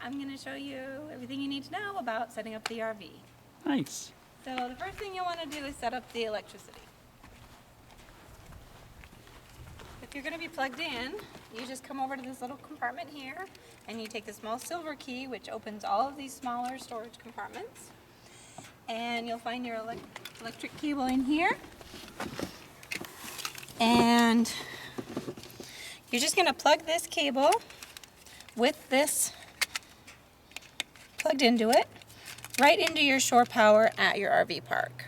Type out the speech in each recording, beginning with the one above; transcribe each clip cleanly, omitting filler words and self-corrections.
I'm going to show you everything you need to know about setting up the RV. Nice. So the first thing you'll want to do is set up the electricity. If you're going to be plugged in, you just come over to this little compartment here and you take the small silver key, which opens all of these smaller storage compartments, and you'll find your electric cable in here, and you're just going to plug this cable with this plugged into it right into your shore power at your RV park.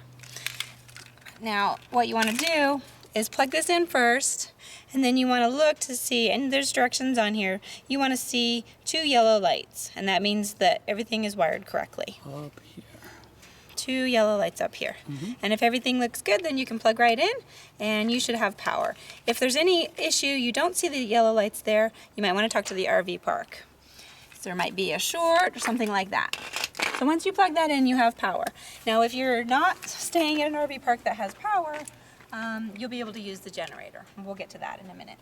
Now what you want to do is plug this in first, and then you want to look to see, and there's directions on here, you want to see 2 yellow lights, and that means that everything is wired correctly. Up here. 2 yellow lights up here. And if everything looks good, then you can plug right in and you should have power. If there's any issue, you don't see the yellow lights there, you might want to talk to the RV park. So there might be a short or something like that. So once you plug that in, you have power. Now if you're not staying at an RV park that has power, you'll be able to use the generator. And we'll get to that in a minute.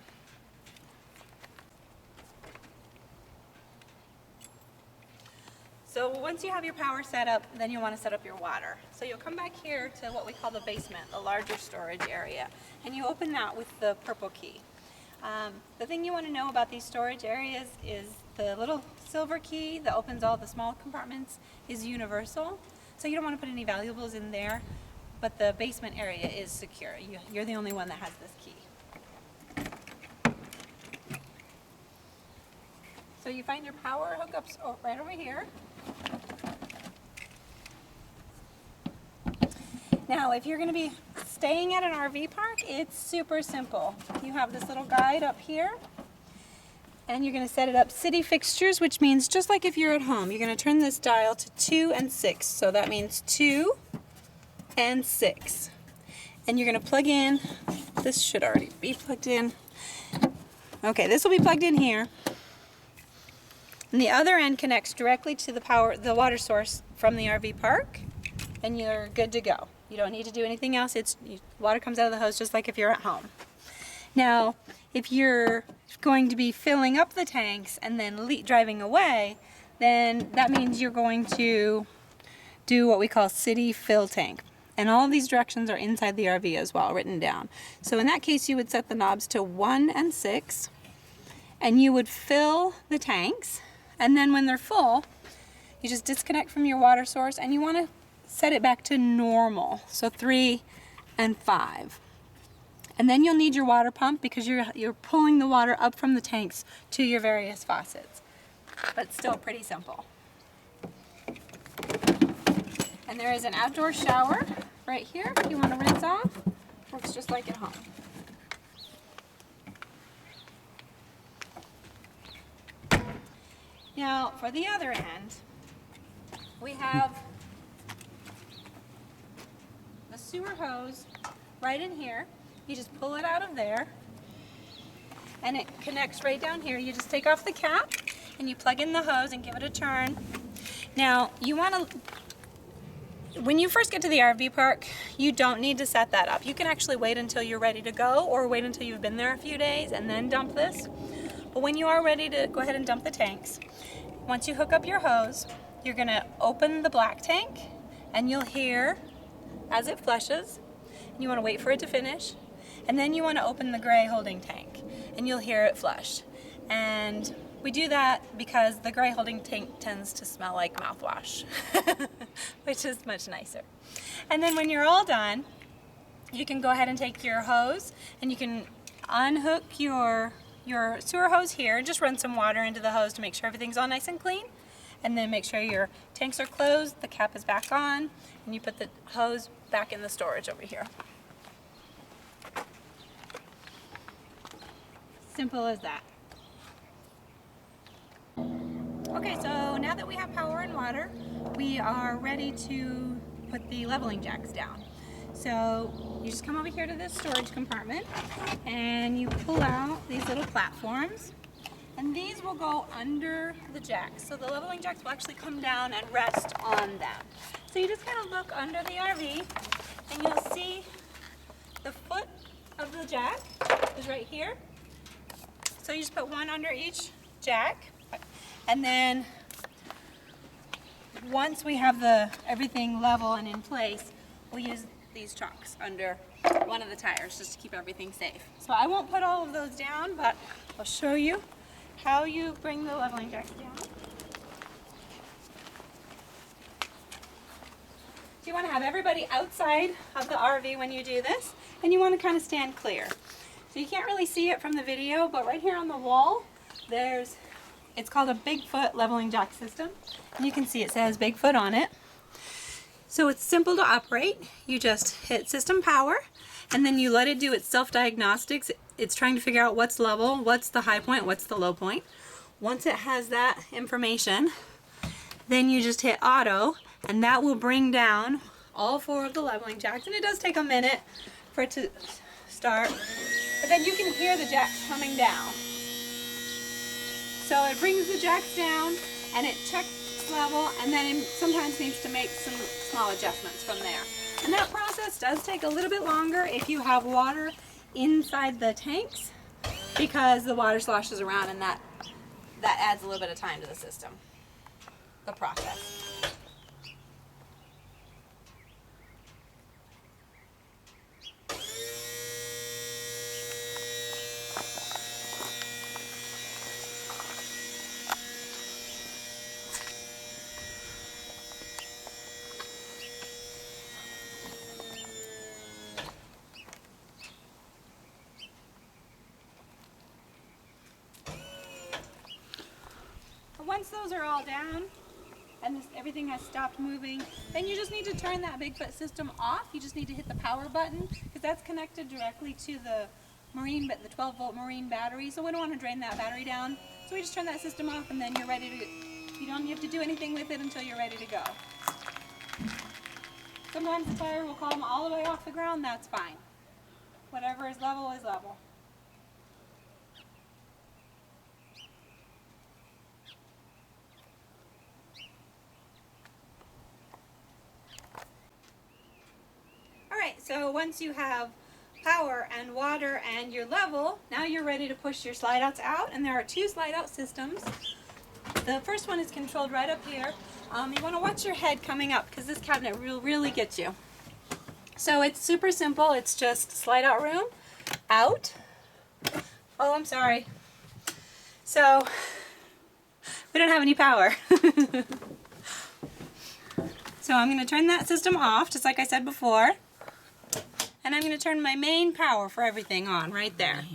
So once you have your power set up, then you'll want to set up your water. So you'll come back here to what we call the basement, the larger storage area, and you open that with the purple key. The thing you want to know about these storage areas is the little silver key that opens all the small compartments is universal. So you don't want to put any valuables in there, but the basement area is secure. You're the only one that has this key. So you find your power hookups right over here. Now, if you're going to be staying at an RV park, it's super simple. You have this little guide up here, and you're going to set it up city fixtures, which means just like if you're at home, you're going to turn this dial to 2 and 6. So that means 2 and 6. And you're going to plug in, this should already be plugged in. Okay, this will be plugged in here. And the other end connects directly to the water source from the RV park, and you're good to go. You don't need to do anything else. Water comes out of the hose just like if you're at home. Now, if you're going to be filling up the tanks and then driving away, then that means you're going to do what we call city fill tank. And all of these directions are inside the RV as well, written down. So in that case, you would set the knobs to 1 and 6, and you would fill the tanks. And then when they're full, you just disconnect from your water source, and you want to set it back to normal, so 3 and 5. And then you'll need your water pump because you're pulling the water up from the tanks to your various faucets. But still pretty simple. And there is an outdoor shower right here if you want to rinse off. Works just like at home. Now, for the other end, we have the sewer hose right in here. You just pull it out of there, and it connects right down here. You just take off the cap, and you plug in the hose and give it a turn. Now, you want to, when you first get to the RV park, you don't need to set that up. You can actually wait until you're ready to go, or wait until you've been there a few days and then dump this. But when you are ready to go ahead and dump the tanks, once you hook up your hose, you're going to open the black tank, and you'll hear as it flushes. You want to wait for it to finish, and then you want to open the gray holding tank, and you'll hear it flush. And we do that because the gray holding tank tends to smell like mouthwash, which is much nicer. And then when you're all done, you can go ahead and take your hose, and you can unhook your sewer hose here and just run some water into the hose to make sure everything's all nice and clean. And then make sure your tanks are closed, the cap is back on, and you put the hose back in the storage over here. Simple as that. Okay, so now that we have power and water, we are ready to put the leveling jacks down. So you just come over here to this storage compartment, and you pull out these little platforms. And these will go under the jacks. So the leveling jacks will actually come down and rest on them. So you just kind of look under the RV, and you'll see the foot of the jack is right here. So you just put one under each jack, and then once we have everything level and in place, we'll use these chunks under one of the tires just to keep everything safe. So I won't put all of those down, but I'll show you how you bring the leveling jacks down. So you want to have everybody outside of the RV when you do this, and you want to kind of stand clear. So you can't really see it from the video, but right here on the wall, it's called a Bigfoot leveling jack system. And you can see it says Bigfoot on it. So it's simple to operate. You just hit system power, and then you let it do its self-diagnostics. It's trying to figure out what's level, what's the high point, what's the low point. Once it has that information, then you just hit auto, and that will bring down all 4 of the leveling jacks. And it does take a minute for it to start, but then you can hear the jacks coming down. So it brings the jacks down, and it checks level, and then it sometimes needs to make some small adjustments from there. And that process does take a little bit longer if you have water inside the tanks, because the water sloshes around, and that adds a little bit of time to the system, the process. Once those are all down and everything has stopped moving, then you just need to turn that Bigfoot system off. You just need to hit the power button, because that's connected directly to the 12-volt marine battery. So we don't want to drain that battery down. So we just turn that system off, and then you're ready to, you don't have to do anything with it until you're ready to go. Sometimes the fire will call them all the way off the ground. That's fine. Whatever is level is level. So once you have power and water and your level, now you're ready to push your slide outs out, and there are 2 slide out systems. The first one is controlled right up here. You want to watch your head coming up, because this cabinet will really get you. So it's super simple. It's just slide out room, out. Oh, I'm sorry. So we don't have any power. So I'm going to turn that system off, just like I said before. And I'm going to turn my main power for everything on right there.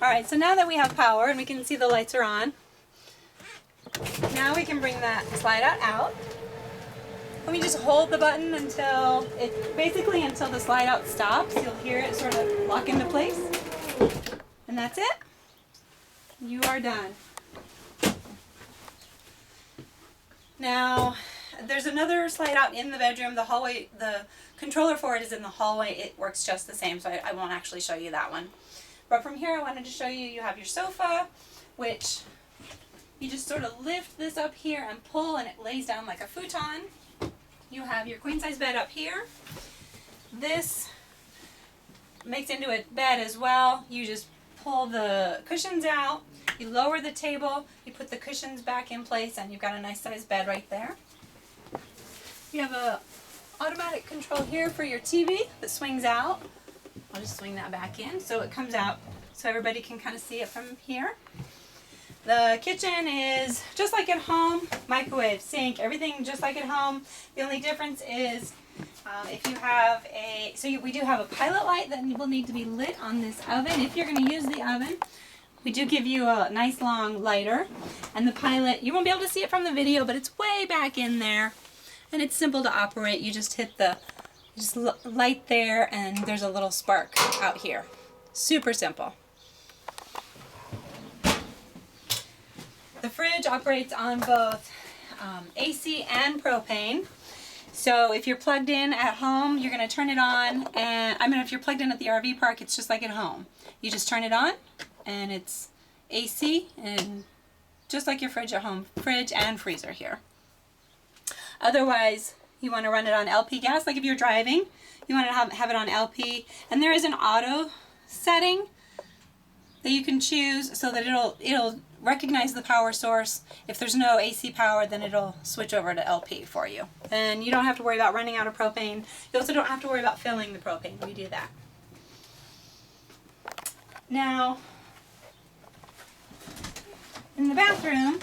Alright, so now that we have power and we can see the lights are on, now we can bring that slide out. Let me just hold the button until the slide out stops. You'll hear it sort of lock into place. And that's it. You are done. Now, there's another slide out in the bedroom. The hallway, the controller for it is in the hallway. It works just the same, so I won't actually show you that one. But from here, I wanted to show you, you have your sofa, which you just sort of lift this up here and pull, and it lays down like a futon. You have your queen size bed up here. This makes into a bed as well. You just pull the cushions out, you lower the table, you put the cushions back in place, and you've got a nice sized bed right there. You have a automatic control here for your TV that swings out. I'll just swing that back in so it comes out so everybody can kind of see it from here. The kitchen is just like at home, microwave, sink, everything just like at home. The only difference is if you have we do have a pilot light that will need to be lit on this oven. If you're going to use the oven, we do give you a nice long lighter. And the pilot, you won't be able to see it from the video, but it's way back in there. And it's simple to operate. You just hit just light there, and there's a little spark out here. Super simple. The fridge operates on both AC and propane. So if you're plugged in at home, you're going to turn it on, and if you're plugged in at the RV park, it's just like at home. You just turn it on, and it's AC, and just like your fridge at home, fridge and freezer here. Otherwise, you want to run it on LP gas, like if you're driving, you want to have it on LP, and there is an auto setting. that you can choose so that it'll recognize the power source. If there's no AC power, then it'll switch over to LP for you. And you don't have to worry about running out of propane. You also don't have to worry about filling the propane. We do that. Now, in the bathroom,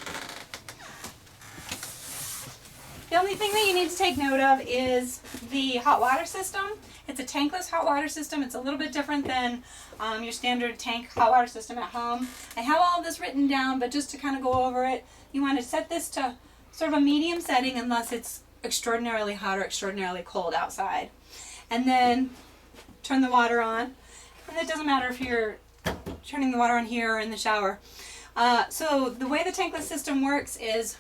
the only thing that you need to take note of is the hot water system. It's a tankless hot water system. It's a little bit different than your standard tank hot water system at home. I have all of this written down, but just to kind of go over it, you want to set this to sort of a medium setting unless it's extraordinarily hot or extraordinarily cold outside. And then turn the water on. And it doesn't matter if you're turning the water on here or in the shower. So the way the tankless system works is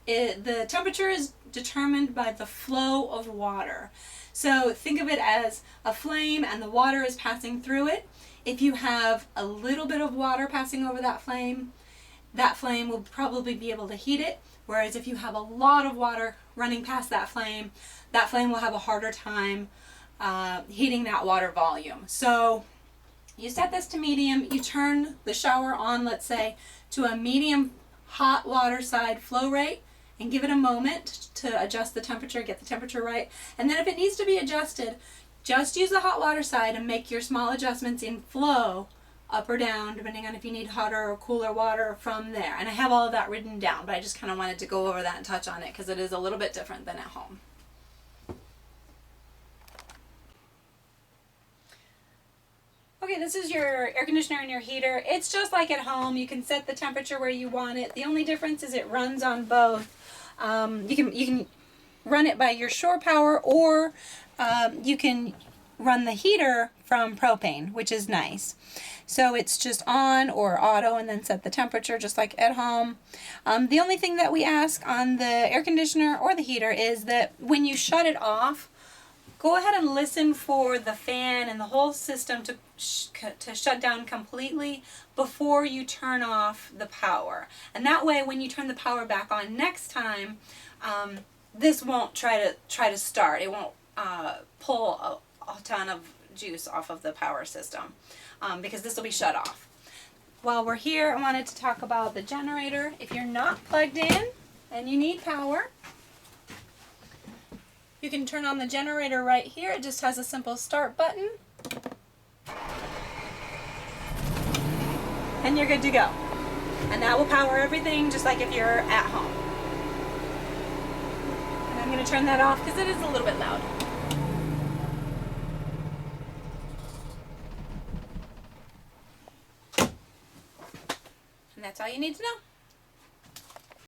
the temperature is determined by the flow of water. So think of it as a flame and the water is passing through it. If you have a little bit of water passing over that flame will probably be able to heat it. Whereas if you have a lot of water running past that flame will have a harder time heating that water volume. So you set this to medium, you turn the shower on, let's say, to a medium hot water side flow rate, and give it a moment to adjust the temperature, get the temperature right. And then if it needs to be adjusted, just use the hot water side and make your small adjustments in flow, up or down, depending on if you need hotter or cooler water from there. And I have all of that written down, but I just kind of wanted to go over that and touch on it because it is a little bit different than at home. Okay, this is your air conditioner and your heater. It's just like at home. You can set the temperature where you want it. The only difference is it runs on both. You can run it by your shore power, or you can run the heater from propane, which is nice. So it's just on or auto and then set the temperature just like at home. The only thing that we ask on the air conditioner or the heater is that when you shut it off, go ahead and listen for the fan and the whole system to shut down completely before you turn off the power. And that way, when you turn the power back on next time, this won't try to start. It won't pull a ton of juice off of the power system because this will be shut off. While we're here, I wanted to talk about the generator. If you're not plugged in and you need power, you can turn on the generator right here. It just has a simple start button. And you're good to go. And that will power everything just like if you're at home. And I'm going to turn that off because it is a little bit loud. And that's all you need to know.